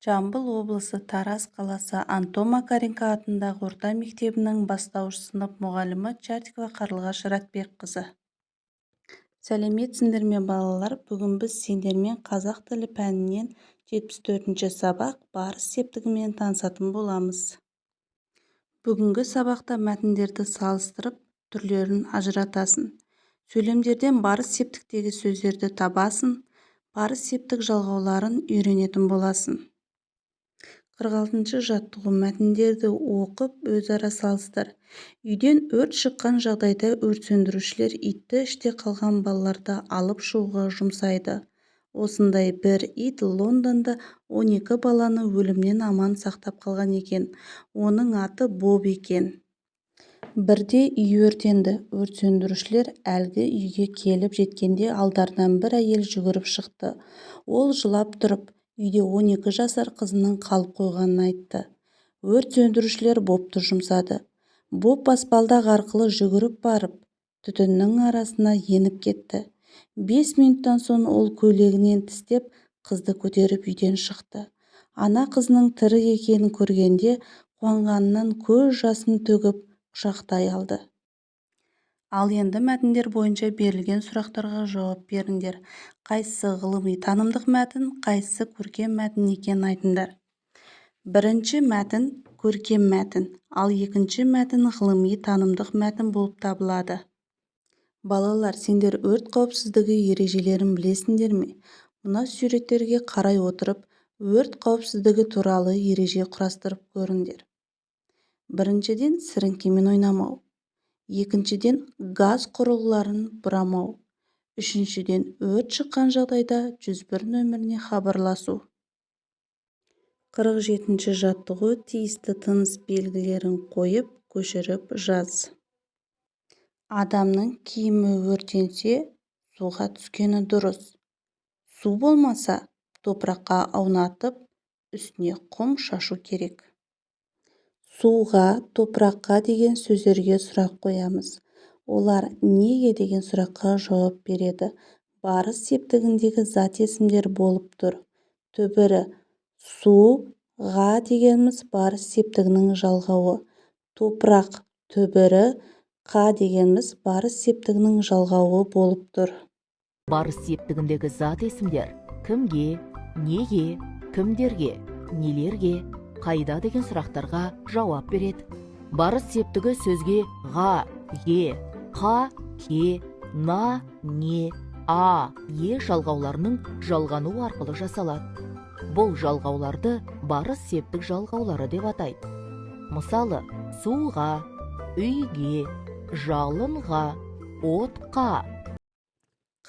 Жамбыл облысы Тараз қаласы Антон Макаренко атындағы орта мектебінің бастауыш сынып мұғалімі Чартикова Қарлығаш Ратбекқызы. Сәлеметсіңдер ме балалар? Бүгін біз сендермен қазақ тілі пәнінен 74-ші сабақ барыс септігімен танысатын боламыз. Бүгінгі сабақта мәтіндерді салыстырып, түрлерін ажыратасың. Сөйлемдерден барыс септіктегі сөздерді табасың, барыс септік жалғауларын үйренетін боласың. 46-шы жаттығу: мәтіндерді оқып, өзара салыстыр. Үйден өрт шыққан жағдайда өрт сөндірушілер итті іште қалған балаларды алып шығуға жұмсайды. Осындай бір ит Лондонда 12 баланы өлімнен аман сақтап қалған екен. Оның аты Боб екен. Бірде үй өртенді. Өрт сөндірушілер әлгі үйге келіп жеткенде алдарынан бір әйел жүгіріп шықты. Ол жылап тұрып, үйде 12 жасар қызының қалып қойғанын айтты. Өрт сөндірушілер Бобты жұмсады. Боб баспалдақ арқылы жүгіріп барып, түтіннің арасына еніп кетті. 5 минуттан соң ол көйлегінен тістеп, қызды көтеріп үйден шықты. Ана қызының тірі екенін көргенде қуанғанынан көз жасын төгіп құшақтай алды. Ал енді мәтіндер бойынша берілген сұрақтарға жауап беріңдер. Қайсысы ғылыми танымдық мәтін, қайсысы көркем мәтін екенін айтыңдар. Бірінші мәтін көркем мәтін, ал екінші мәтін ғылыми танымдық мәтін болып табылады. Балалар, сендер өрт қауіпсіздігі ережелерін білесіңдер ме? Мына суреттерге қарай отырып, өрт қауіпсіздігі туралы ереже құрастырып көріңдер. Біріншіден, сіріңкемен ойнамау. Екіншіден, газ құрылғыларын бұрамау. Үшіншіден, өрт шыққан жағдайда 101 нөміріне хабарласу. 47-ші жаттығу: тиісті тыныс белгілерін қойып, көшіріп жаз. Адамның киімі өртенсе, суға түскені дұрыс. Су болмаса, топыраққа аунатып, үстіне құм шашу керек. Суға, топыраққа деген сөздерге сұрақ қоямыз. Олар неге деген сұраққа жауап береді. Барыс септігіндегі зат есімдер болып тұр. Түбірі: суға дегеніміз барыс септігінің жалғауы. Топырақ түбірі: қа дегеніміз барыс септігінің жалғауы болып тұр. Барыс септігіндегі зат есімдер кімге, неге, кімдерге, нелерге, қайда деген сұрақтарға жауап береді. Барыс септігі сөзге ға, е, қа, ке, на, не, а, е жалғауларының жалғану арқылы жасалады. Бұл жалғауларды барыс септік жалғаулары деп атайды. Мысалы, суға, үйге, жалынға, отқа.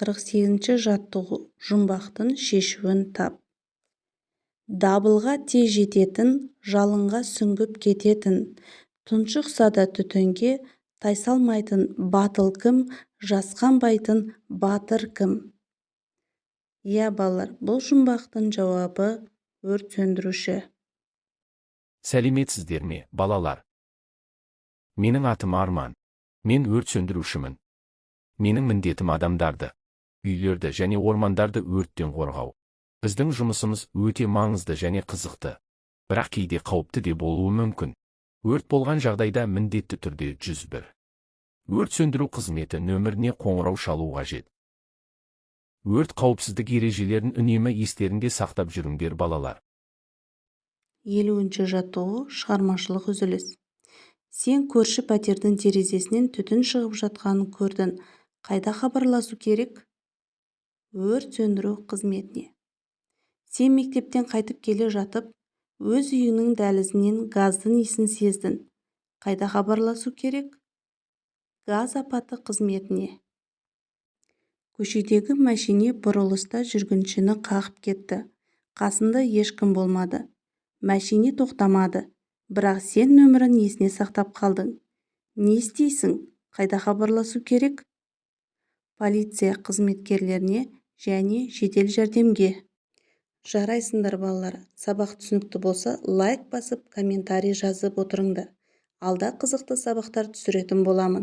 48-ші жаттығу: жұмбақтың шешуін тап. Дабылға тез жететін, жалынға сүңгіп кететін, тұншықса да түтінге тайсалмайтын батыл кім, жасқанбайтын батыр кім? Балалар, бұл жұмбақтың жауабы өрт сөндіруші. Сәлеметсіздер ме, балалар? Менің атым Арман. Мен өрт сөндірушімін. Менің міндетім адамдарды, үйлерді және ормандарды өрттен қорғау. Біздің жұмысымыз өте маңызды және қызықты, бірақ кейде қауіпті де болуы мүмкін. Өрт болған жағдайда міндетті түрде 101 өрт сөндіру қызметі нөміріне қоңырау шалу қажет. Өрт қауіпсіздік ережелерін үнемі естеріңде сақтап жүріңдер балалар. 50-ші жаттығу: шығармашылық үзіліс. Сен көрші пәтердің терезесінен түтін шығып жатқанын көрдің. Қайда хабарласу керек? Өрт сөндіру қызметіне. Сен мектептен қайтып келе жатып, өз үйіңнің дәлізінен газдың иісін сездің. Қайда хабарласу керек? Газ апаты қызметіне. Көшедегі мәшине бұрылыста жүргіншіні қағып кетті. Қасында ешкім болмады. Мәшине тоқтамады. Бірақ сен нөмірін есіне сақтап қалдың. Не істейсің? Қайда хабарласу керек? Полиция қызметкерлеріне және жедел жәрдемге. Жарайсыңдар балалар. Сабақ түсінікті болса, лайк басып, комментарий жазып отырыңдар. Алда қызықты сабақтар түсіретін боламын.